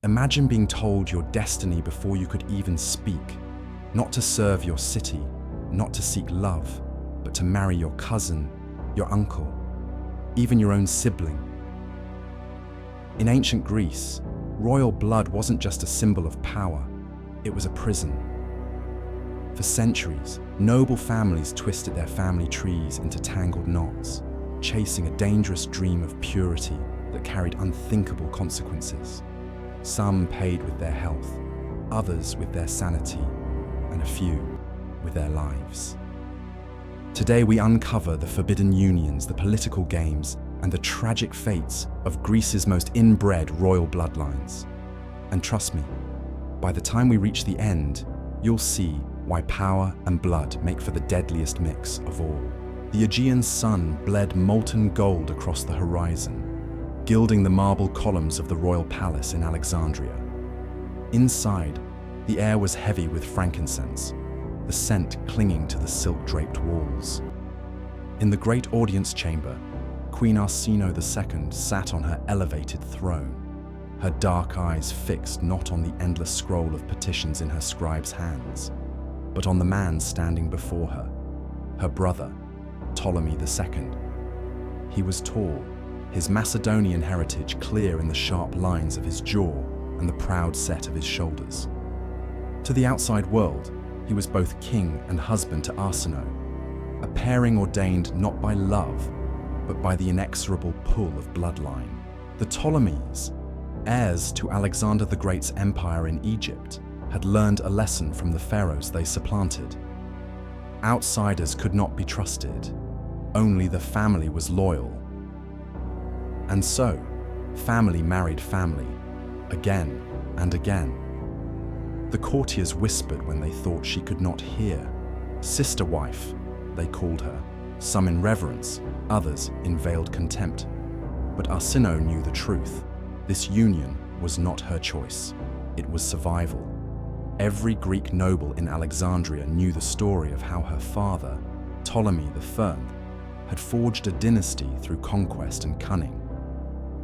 Imagine being told your destiny before you could even speak, not to serve your city, not to seek love, but to marry your cousin, your uncle, even your own sibling. In ancient Greece, royal blood wasn't just a symbol of power, it was a prison. For centuries, noble families twisted their family trees into tangled knots, chasing a dangerous dream of purity that carried unthinkable consequences. Some paid with their health, others with their sanity, and a few with their lives. Today we uncover the forbidden unions, the political games, and the tragic fates of Greece's most inbred royal bloodlines. And trust me, by the time we reach the end, you'll see why power and blood make for the deadliest mix of all. The Aegean sun bled molten gold across the horizon, gilding the marble columns of the royal palace in Alexandria. Inside, the air was heavy with frankincense, the scent clinging to the silk-draped walls. In the great audience chamber, Queen Arsinoe II sat on her elevated throne, her dark eyes fixed not on the endless scroll of petitions in her scribe's hands, but on the man standing before her, her brother, Ptolemy II. He was tall, his Macedonian heritage clear in the sharp lines of his jaw and the proud set of his shoulders. To the outside world, he was both king and husband to Arsinoe, a pairing ordained not by love, but by the inexorable pull of bloodline. The Ptolemies, heirs to Alexander the Great's empire in Egypt, had learned a lesson from the pharaohs they supplanted. Outsiders could not be trusted, only the family was loyal. And so, family married family, again and again. The courtiers whispered when they thought she could not hear. Sister wife, they called her, some in reverence, others in veiled contempt. But Arsinoe knew the truth. This union was not her choice. It was survival. Every Greek noble in Alexandria knew the story of how her father, Ptolemy I, had forged a dynasty through conquest and cunning.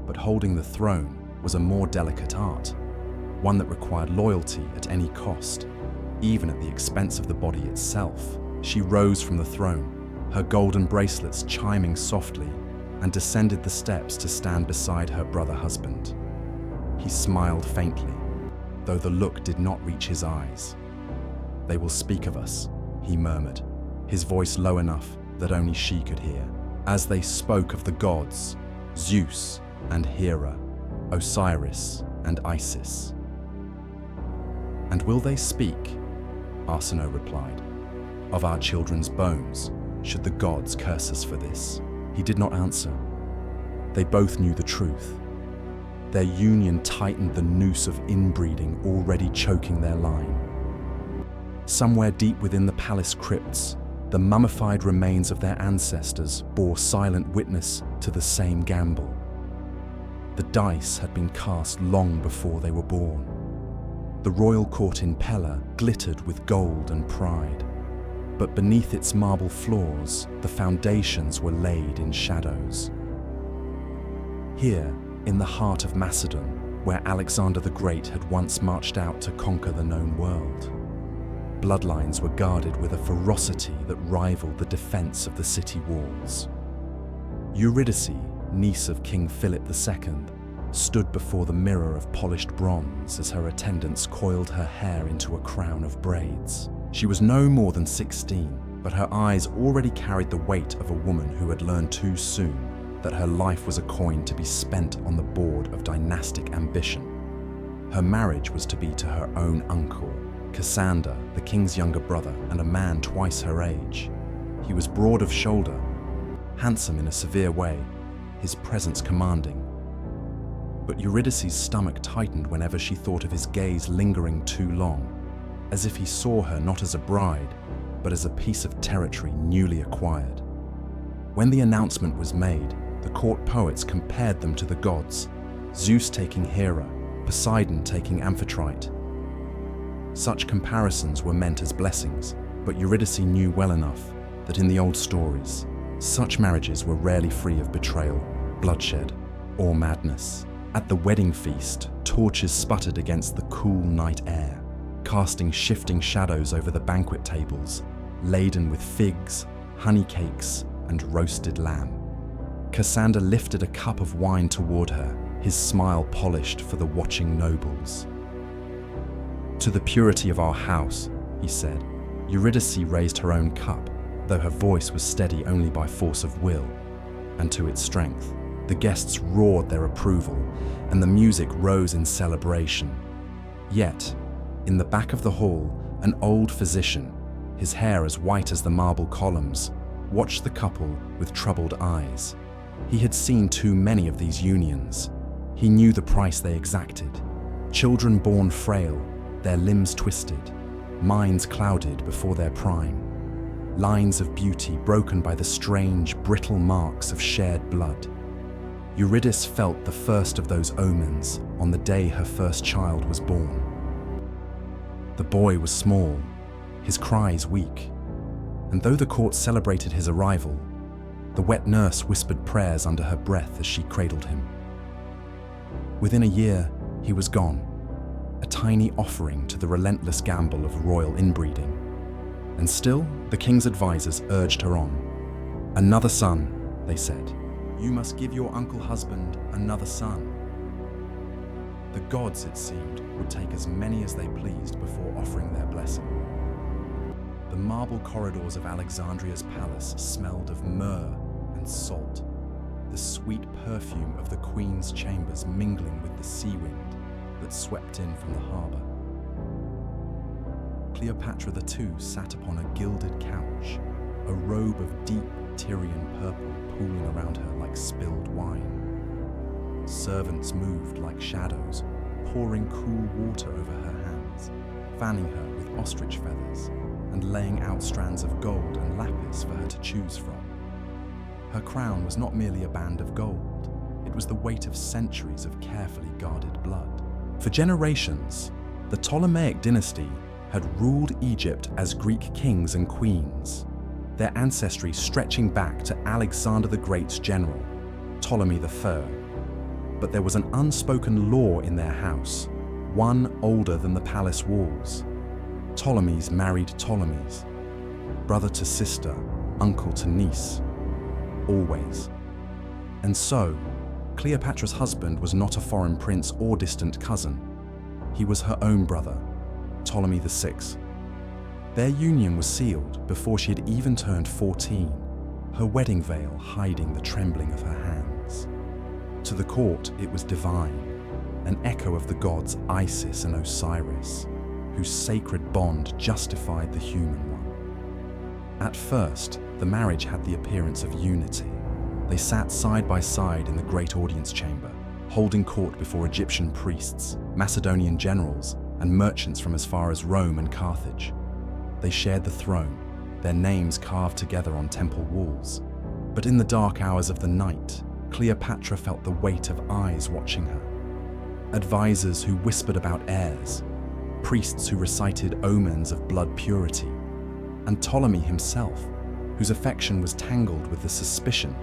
But holding the throne was a more delicate art, one that required loyalty at any cost, even at the expense of the body itself. She rose from the throne, her golden bracelets chiming softly, and descended the steps to stand beside her brother husband. He smiled faintly, though the look did not reach his eyes. "They will speak of us," he murmured, his voice low enough that only she could hear. As they spoke of the gods, Zeus and Hera, Osiris and Isis. "And will they speak?" Arsinoe replied. "Of our children's bones, should the gods curse us for this?" He did not answer. They both knew the truth. Their union tightened the noose of inbreeding already choking their line. Somewhere deep within the palace crypts, the mummified remains of their ancestors bore silent witness to the same gamble. The dice had been cast long before they were born. The royal court in Pella glittered with gold and pride, but beneath its marble floors, the foundations were laid in shadows. Here, in the heart of Macedon, where Alexander the Great had once marched out to conquer the known world, bloodlines were guarded with a ferocity that rivaled the defense of the city walls. Eurydice, niece of King Philip II, stood before the mirror of polished bronze as her attendants coiled her hair into a crown of braids. She was no more than 16, but her eyes already carried the weight of a woman who had learned too soon that her life was a coin to be spent on the board of dynastic ambition. Her marriage was to be to her own uncle, Cassander, the king's younger brother, and a man twice her age. He was broad of shoulder, handsome in a severe way, his presence commanding. But Eurydice's stomach tightened whenever she thought of his gaze lingering too long, as if he saw her not as a bride, but as a piece of territory newly acquired. When the announcement was made, the court poets compared them to the gods, Zeus taking Hera, Poseidon taking Amphitrite. Such comparisons were meant as blessings, but Eurydice knew well enough that in the old stories, such marriages were rarely free of betrayal, bloodshed, or madness. At the wedding feast, torches sputtered against the cool night air, casting shifting shadows over the banquet tables, laden with figs, honey cakes, and roasted lamb. Cassander lifted a cup of wine toward her, his smile polished for the watching nobles. "To the purity of our house," he said. Eurydice raised her own cup, though her voice was steady only by force of will, and to its strength. The guests roared their approval, and the music rose in celebration. Yet, in the back of the hall, an old physician, his hair as white as the marble columns, watched the couple with troubled eyes. He had seen too many of these unions. He knew the price they exacted. Children born frail, their limbs twisted, minds clouded before their prime. Lines of beauty broken by the strange, brittle marks of shared blood. Eurydice felt the first of those omens on the day her first child was born. The boy was small, his cries weak, and though the court celebrated his arrival, the wet nurse whispered prayers under her breath as she cradled him. Within a year, he was gone, a tiny offering to the relentless gamble of royal inbreeding. And still, the king's advisors urged her on. "Another son," they said. "You must give your uncle husband another son." The gods, it seemed, would take as many as they pleased before offering their blessing. The marble corridors of Alexandria's palace smelled of myrrh and salt, the sweet perfume of the queen's chambers mingling with the sea wind that swept in from the harbor. Cleopatra too sat upon a gilded couch, a robe of deep Tyrian purple pooling around her like spilled wine. Servants moved like shadows, pouring cool water over her hands, fanning her with ostrich feathers, and laying out strands of gold and lapis for her to choose from. Her crown was not merely a band of gold, it was the weight of centuries of carefully guarded blood. For generations, the Ptolemaic dynasty had ruled Egypt as Greek kings and queens, their ancestry stretching back to Alexander the Great's general, Ptolemy III. But there was an unspoken law in their house, one older than the palace walls. Ptolemies married Ptolemies, brother to sister, uncle to niece, always. And so, Cleopatra's husband was not a foreign prince or distant cousin. He was her own brother, Ptolemy VI. Their union was sealed before she had even turned 14, her wedding veil hiding the trembling of her hands. To the court, it was divine, an echo of the gods Isis and Osiris, whose sacred bond justified the human one. At first, the marriage had the appearance of unity. They sat side by side in the great audience chamber, holding court before Egyptian priests, Macedonian generals, and merchants from as far as Rome and Carthage. They shared the throne, their names carved together on temple walls. But in the dark hours of the night, Cleopatra felt the weight of eyes watching her. Advisors who whispered about heirs, priests who recited omens of blood purity, and Ptolemy himself, whose affection was tangled with the suspicion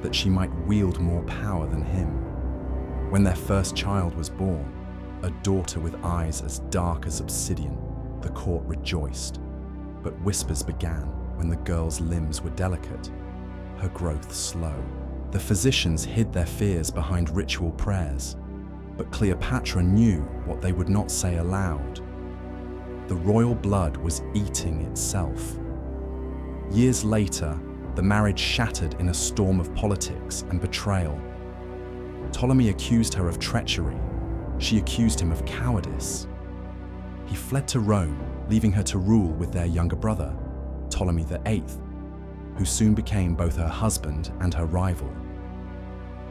that she might wield more power than him. When their first child was born, a daughter with eyes as dark as obsidian, the court rejoiced. But whispers began when the girl's limbs were delicate, her growth slow. The physicians hid their fears behind ritual prayers, but Cleopatra knew what they would not say aloud. The royal blood was eating itself. Years later, the marriage shattered in a storm of politics and betrayal. Ptolemy accused her of treachery. She accused him of cowardice. He fled to Rome, leaving her to rule with their younger brother, Ptolemy VIII, who soon became both her husband and her rival.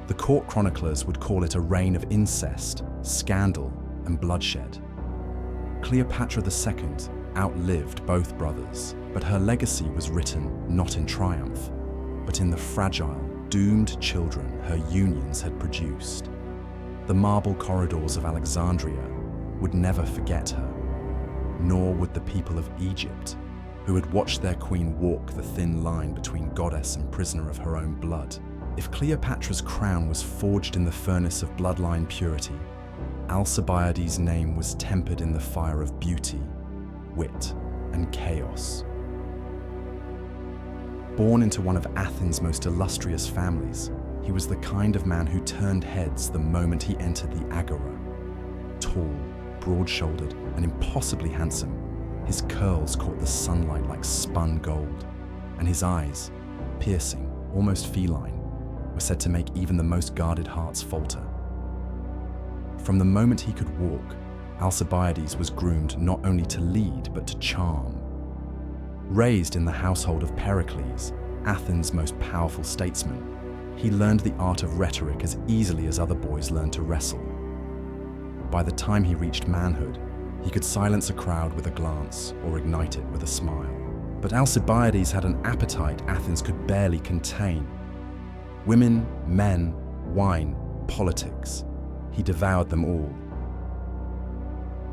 The court chroniclers would call it a reign of incest, scandal, and bloodshed. Cleopatra II outlived both brothers, but her legacy was written not in triumph, but in the fragile, doomed children her unions had produced. The marble corridors of Alexandria would never forget her, nor would the people of Egypt, who had watched their queen walk the thin line between goddess and prisoner of her own blood, If Cleopatra's crown was forged in the furnace of bloodline purity, Alcibiades' name was tempered in the fire of beauty, wit, and chaos. Born into one of Athens' most illustrious families, he was the kind of man who turned heads the moment he entered the agora. Tall, broad-shouldered, and impossibly handsome, his curls caught the sunlight like spun gold, and his eyes, piercing, almost feline, were said to make even the most guarded hearts falter. From the moment he could walk, Alcibiades was groomed not only to lead but to charm. Raised in the household of Pericles, Athens' most powerful statesman, he learned the art of rhetoric as easily as other boys learned to wrestle. By the time he reached manhood, he could silence a crowd with a glance or ignite it with a smile. But Alcibiades had an appetite Athens could barely contain. Women, men, wine, politics. He devoured them all.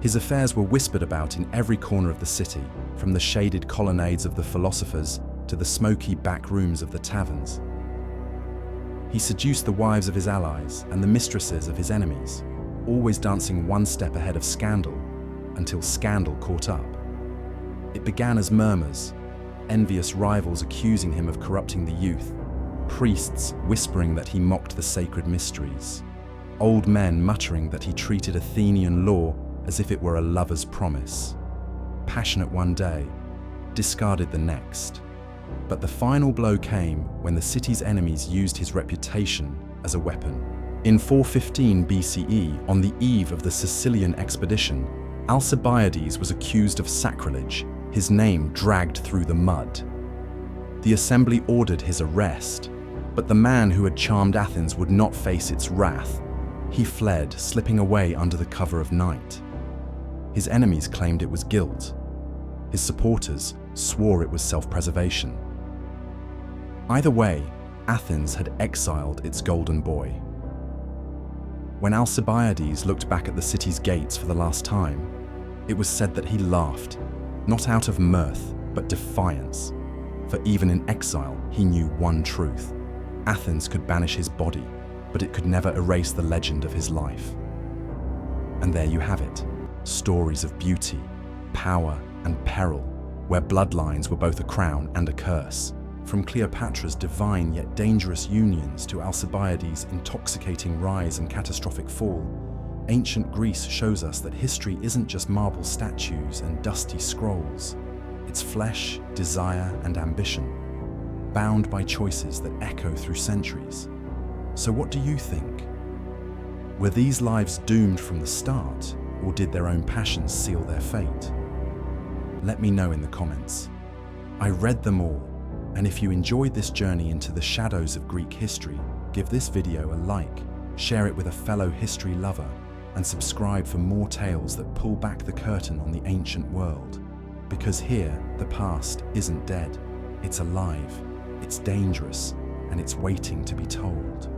His affairs were whispered about in every corner of the city, from the shaded colonnades of the philosophers to the smoky back rooms of the taverns. He seduced the wives of his allies and the mistresses of his enemies, always dancing one step ahead of scandal, until scandal caught up. It began as murmurs, envious rivals accusing him of corrupting the youth, priests whispering that he mocked the sacred mysteries, old men muttering that he treated Athenian law as if it were a lover's promise. Passionate one day, discarded the next. But the final blow came when the city's enemies used his reputation as a weapon. In 415 BCE, on the eve of the Sicilian expedition, Alcibiades was accused of sacrilege, his name dragged through the mud. The assembly ordered his arrest, but the man who had charmed Athens would not face its wrath. He fled, slipping away under the cover of night. His enemies claimed it was guilt. His supporters swore it was self-preservation. Either way, Athens had exiled its golden boy. When Alcibiades looked back at the city's gates for the last time, it was said that he laughed, not out of mirth, but defiance. For even in exile, he knew one truth. Athens could banish his body, but it could never erase the legend of his life. And there you have it, stories of beauty, power, and peril, where bloodlines were both a crown and a curse. From Cleopatra's divine yet dangerous unions to Alcibiades' intoxicating rise and catastrophic fall, ancient Greece shows us that history isn't just marble statues and dusty scrolls. It's flesh, desire, and ambition, bound by choices that echo through centuries. So what do you think? Were these lives doomed from the start, or did their own passions seal their fate? Let me know in the comments. I read them all, and if you enjoyed this journey into the shadows of Greek history, give this video a like, share it with a fellow history lover, and subscribe for more tales that pull back the curtain on the ancient world. Because here, the past isn't dead. It's alive, it's dangerous, and it's waiting to be told.